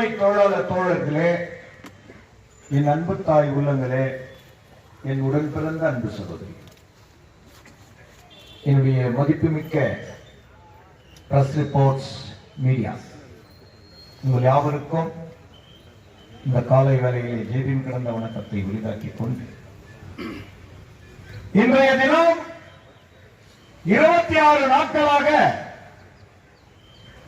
அருமை தொழிலாளர் தோழர்களே, என் அன்பு தாய் உள்ளங்களே, என் உடன் பிறந்த அன்பு சகோதரி, என்னுடைய மதிப்புமிக்க பிரஸ் ரிப்போர்ட்ஸ் மீடியா, உங்கள் யாவருக்கும் இந்த காலை வேளையிலே ஜெய்பின் கிடந்த வணக்கத்தை உரிதாக்கிக் கொண்டு இன்றைய தினம் 26 நாட்களாக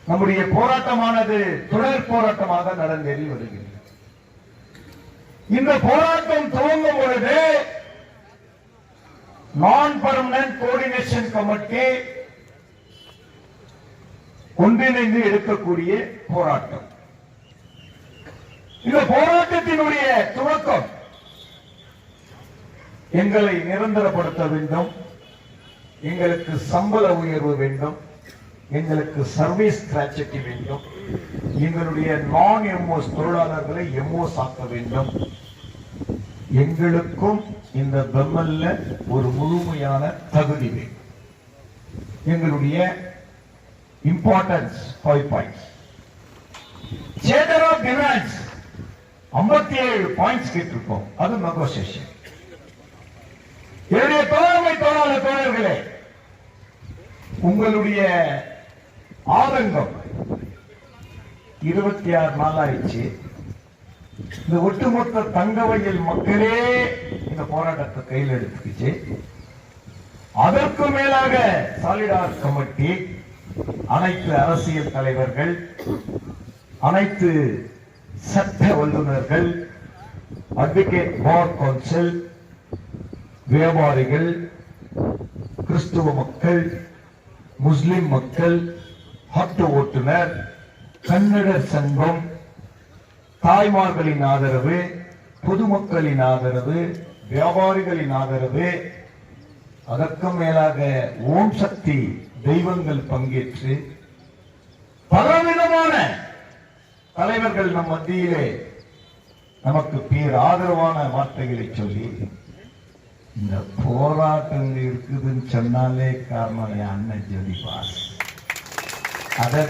நம்முடைய போராட்டமானது தொடர் போராட்டமாக நடந்தேறி வருகிறது. இந்த போராட்டம் துவங்கும் பொழுது நான் பெர்மனன்ட் கோஆர்டினேஷன் கமிட்டி ஒன்றிணைந்து எடுக்கக்கூடிய போராட்டம். இந்த போராட்டத்தினுடைய துவக்கம் எங்களை நிரந்தரப்படுத்த வேண்டும், எங்களுக்கு சம்பள உயர்வு வேண்டும், எங்களுக்கு சர்வீஸ் கிராச்சுவிட்டி வேண்டும், எங்களுடைய நான் எம்ஓஸ் தொழிலாளர்களை எம்ஓஸ் ஆக்க வேண்டும், எங்களுக்கும் இந்த பெம்மல்ல ஒரு முழுமையான தகுதி வேண்டும். எங்களுடைய importance 5 points, charter of demands 57 points கேட்டிருக்கோம். அது நெகோசியேஷன். என்னுடைய தோழமை தொழிலாளர் தோழர்களே, உங்களுடைய ஆதங்கம் 26 நாள் ஆயிடுச்சு. இந்த ஒட்டுமொத்த தங்கவயல் மக்களே இந்த போராட்டத்தை கையில் எடுத்துக்கிச்சு. அதற்கு மேலாக சாலிடார் கமிட்டி, அனைத்து அரசியல் தலைவர்கள், அனைத்து சட்ட வல்லுநர்கள், அட்வொகேட் பார் கவுன்சில், வியாபாரிகள், கிறிஸ்துவ மக்கள், முஸ்லிம் மக்கள், ஆட்டோ ஓட்டுநர், கன்னடர் சங்கம், தாய்மார்களின் ஆதரவு, பொதுமக்களின் ஆதரவு, வியாபாரிகளின் ஆதரவு, அதற்கு மேலாக ஓம் சக்தி தெய்வங்கள் பங்கேற்று பலவிதமான தலைவர்கள் நம் மத்தியிலே நமக்கு பேர் ஆதரவான வார்த்தைகளை சொல்லி இந்த போராட்டங்கள் இருக்குதுன்னு சொன்னாலே காரணம் என் அண்ணன் ஜோதிபாஸ். அதை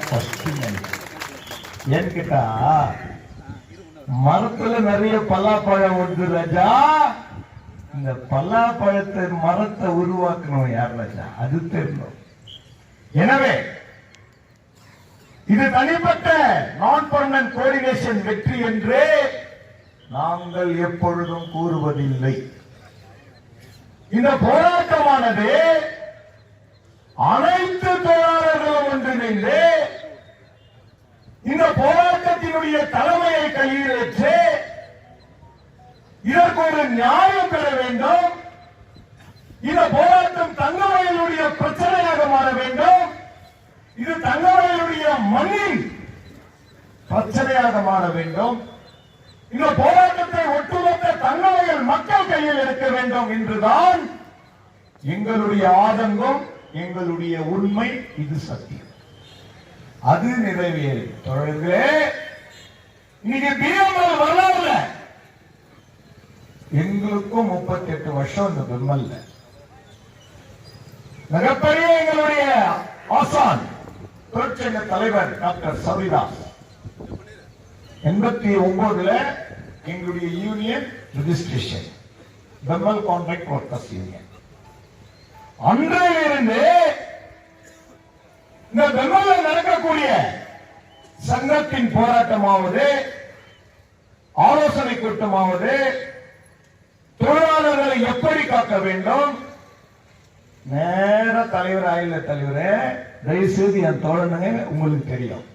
ஏன்னு கேட்டா, மரத்துல நிறைய பலாப்பழம் உண்டு ராஜா, இந்த பலாப்பழத்தை மரத்தை உருவாக்கணும் யார் ராஜா, அது தெரியணும். எனவே இது தனிப்பட்ட நான் பெர்மனன்ட் கோஆர்டினேஷன் வெற்றி என்று நாங்கள் எப்பொழுதும் கூறுவதில்லை. இந்த போராட்டமானது அனைத்து தொழிலாளர்களும் ஒன்றிணைந்து இந்த போராட்டத்தினுடைய தலைமையை கையில் ஏற்று இதற்கு ஒரு நியாயம் பெற வேண்டும். இந்த போராட்டம் தங்கவயலுடைய பிரச்சனையாக மாற வேண்டும். இது தங்கவயலுடைய மண்ணின் பிரச்சனையாக மாற வேண்டும். இந்த போராட்டத்தை ஒட்டுமொத்த தங்கவயல் மக்கள் கையில் எடுக்க வேண்டும் என்றுதான் எங்களுடைய ஆதங்கம், எங்களுடைய உண்மை. இது சத்தியம், அது நிறைவேறும். தொடர்களே, இன்னைக்கு பிஎம்எல் வரலாறுல எங்களுக்கும் 38 வருஷம் இந்த பெம்மல்ல மிகப்பெரிய எங்களுடைய ஆசான் தொழிற்சங்க தலைவர் டாக்டர் சவிதாஸ் 89ல எங்களுடைய union registration, Pammal contract workers union. அன்றையிலிருந்து இந்த பெம்மல்ல நடக்கக்கூடிய சங்கத்தின் போராட்டமாவது, ஆலோசனை கூட்டமாவது, தொழிலாளர்களை எப்படி காக்க வேண்டும், நேர தலைவர் ஆயில தலைவரே, தயவு செய்து என் தோழனுங்க, உங்களுக்கு தெரியும்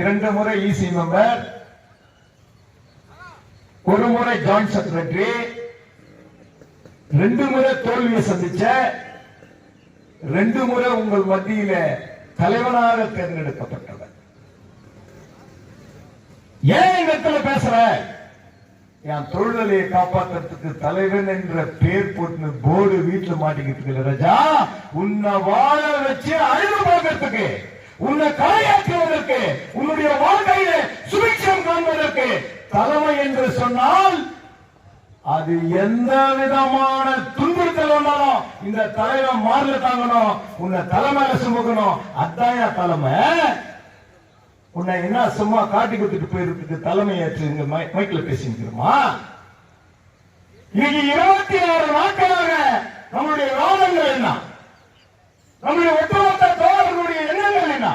2 முறை இசி மெம்பர், 1 முறை ஜாயிண்ட் செக்ரட்டரி, 2 முறை தோல்வியை சந்திச்ச, 2 முறை உங்கள் மத்தியில தலைவனாக தேர்ந்தெடுக்கப்பட்டவர். ஏன் இந்த இடத்துல பேசுற? என் தொழிலையை காப்பாற்றுறதுக்கு தலைவன் என்ற பேர் போட்டு போர்டு வீட்டுல மாட்டிக்கிட்டு ராஜா, உன்னை வாழ வச்சு அழிவு பார்க்கறதுக்கு, உன்னை கலையாக்குவதற்கு, உன்னுடைய வாழ்க்கையில சுபிட்சம் காண்பதற்கு தலைமை என்று சொன்னால் அது எந்த விதமான துன்புறுத்தல் வந்தாலும் இந்த தலைவன் மாறல தாங்கணும், உன்னை தலைமையில சுமக்கணும். அதான் தலைமை. உன்னை என்ன சும்மா காட்டி கொடுத்துட்டு போயிருக்கிறதுக்கு தலைமை ஏற்று இங்க மைக்கில் பேசிக்கிறோமா? இன்னைக்கு 26 நாட்களாக நம்முடைய வாதங்கள் என்ன, நம்முடைய ஒட்டுமொத்த தோழர்களுடைய எண்ணங்கள் என்ன,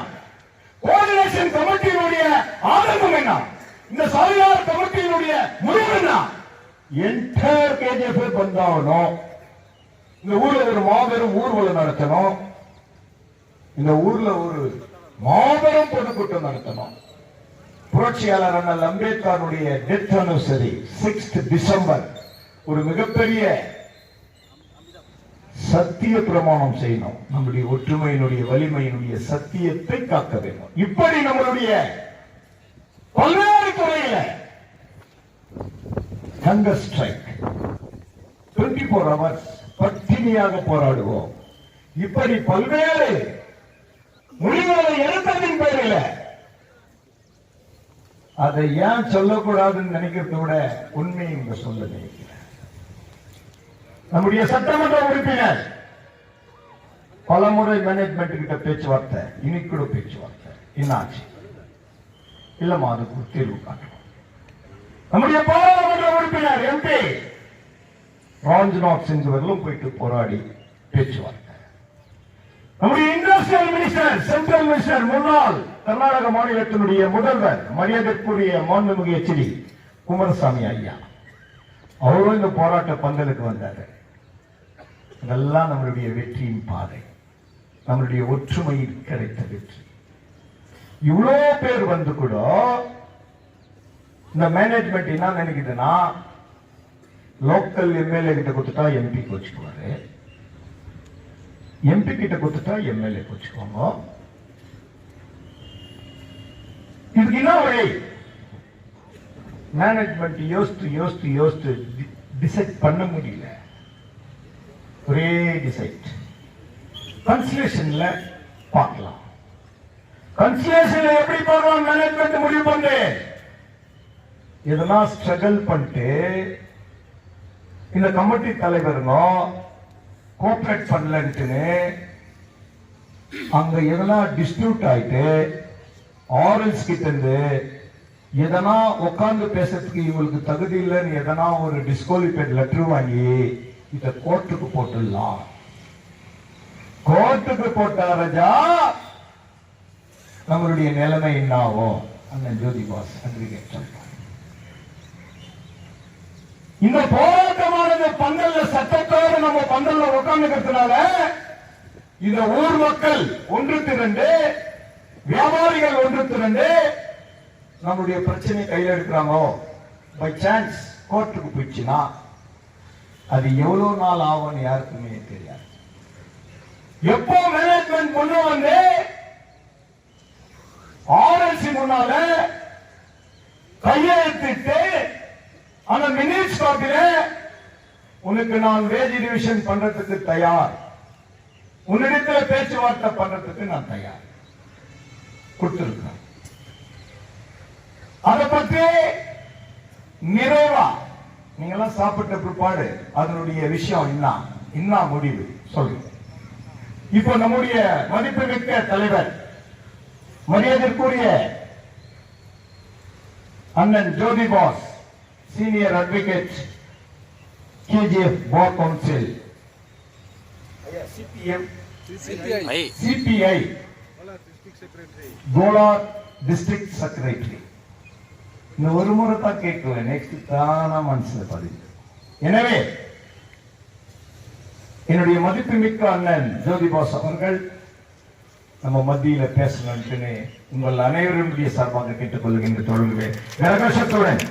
கோஆர்டினேஷன் கமிட்டியினுடைய ஆதங்கம் என்ன, இந்த சாலியார் கமிட்டியினுடைய முடிவு என்ன? என்டையர் கேஜிஎஃப் பந்தாகணும். இந்த ஊர்ல ஒரு மாபெரும் ஊர்வலம் நடத்தணும். இந்த ஊர்ல ஒரு மாபெரும் பொதுக்கூட்டம் நடத்தணும். புரட்சியாளர் அண்ணல் அம்பேத்கருடைய டெத் அனிவர்சரி 6 டிசம்பர் ஒரு மிகப்பெரிய சத்திய பிரமாணம் செய்யணும். நம்முடைய ஒற்றுமையினுடைய வலிமையினுடைய சத்தியத்தை காக்க வேண்டும். இப்படி நம்மளுடைய பல்வேறு துறையில ஹங்கர் ஸ்ட்ரைக் 24 hours பட்டினியாக போராடுவோம். இப்படி பல்வேறு முடிவுகளை எடுத்ததின் பேரில் அதை ஏன் சொல்லக்கூடாதுன்னு நினைக்கிறத விட உண்மையை இங்க சொல்ல நினைக்கிறேன். நம்முடைய சட்டமன்ற உறுப்பினர் பலமுறை மேனேஜ்மெண்ட் கிட்ட பேச்சுவார்த்தை, இன்னைக்கு கூட பேச்சுவார்த்தை என்னாச்சு இல்லமா, அதுக்கு தீர்வு காட்டணும். நம்முடைய பாராளுமன்ற உறுப்பினர் எம்பி ராஜ்நாத் சிங் அவர்களும் போயிட்டு போராடி பேச்சுவார்த்தை. நம்முடைய இண்டஸ்ட்ரியல் மினிஸ்டர், சென்ட்ரல் மினிஸ்டர், முன்னாள் கர்நாடக மாநிலத்தினுடைய முதல்வர் மரியாதைக்குரிய மாண்புமிகு எச்.டி. குமாரசாமி ஐயா அவரும் இந்த போராட்ட பந்தலுக்கு வந்தாரு. இதெல்லாம் நம்மளுடைய வெற்றியின் பாதை, நம்மளுடைய ஒற்றுமையில் கிடைத்த வெற்றி. இவ்வளவு பேர் வந்து கூட இந்த மேனேஜ்மெண்ட் என்ன நினைக்குதுன்னா, லோக்கல் எம்எல்ஏ கிட்ட கொடுத்துட்டா எம்பி கோச்சுக்குவாரு, எம்பி கிட்ட கொடுத்துட்டா எம்எல்ஏ கோச்சுக்குவாங்க. இதுக்கு என்ன வழி? மேனேஜ்மெண்ட் யோசித்து யோசித்து யோசித்து டிசைட் பண்ண முடியல. ஒரே டிசைட் கன்சலேஷன்ல பார்க்கலாம். கன்சலேஷன்ல எப்படி பார்க்கலாம்? மேனேஜ்மெண்ட் முடிவு பண்ணு. எதனா ஸ்ட்ரகிள் பண்ணிட்டு இந்த கமிட்டி தலைவருங்க கோஆபரேட் பண்ணலன்ட்டுன்னு அங்க எதனா டிஸ்பியூட் ஆயிட்டு ஆர்எல்ஸ் கிட்ட இருந்து எதனா உட்கார்ந்து பேசுறதுக்கு இவங்களுக்கு தகுதி இல்லைன்னு எதனா ஒரு டிஸ்குவாலிஃபைட் லெட்டர் வாங்கி இத கோர்ட்டுக்கு போட்டுடலாம். கோர்ட்டுக்கு போட்டா ராஜா நம்மளுடைய நிலைமை என்ன ஆகும்? அண்ணன் ஜோதி பாஸ் அக்ரிகேட் சொல்றாங்க. இந்த போராட்டமானது பந்தல்ல சட்டத்தோடு நம்ம பந்தல்ல உட்கார்ந்துக்கிறதுனால இந்த ஊர் மக்கள் ஒன்று திரண்டு, வியாபாரிகள் ஒன்று திரண்டு நம்மளுடைய பிரச்சனை கையில் எடுக்கிறாங்க. பை சான்ஸ் கோர்ட்டுக்கு போயிடுச்சுன்னா அது எவ்வளவு நாள் ஆகும்னு யாருக்குமே தெரியாது. எப்போ மேனேஜ்மெண்ட் முன்ன வந்து ஆர்எல்சி முன்னால கையெழுத்திட்டு அந்த மினிட்ஸ் காப்பில உனக்கு நான் வேஜ் டிவிஷன் பண்றதுக்கு தயார், உன்னிடத்துல பேச்சுவார்த்தை பண்றதுக்கு நான் தயார் கொடுத்திருக்கேன். அதை பற்றி நிறைவா நீங்கெல்லாம் சாப்பிட்ட பிற்பாடு அதனுடைய விஷயம் என்ன முடிவு சொல்லுங்க. இப்போ நம்முடைய மதிப்புமிக்க தலைவர் மரியாதைக்குரிய அண்ணன் Jyothi Bose senior advocate KGF bar council CPI Kolar district secretary இந்த ஒரு முறை தான் கேட்கல, நெக்ஸ்ட் தானா மனசுல பதிவு. எனவே என்னுடைய மதிப்புமிக்க அண்ணன் ஜோதி பாஸ் அவர்கள் நம்ம மத்தியில பேசணும்னு உங்கள் அனைவருடைய சார்பாக கேட்டுக்கொள்கின்ற தொடர்புகளை கரகோஷத்துடன்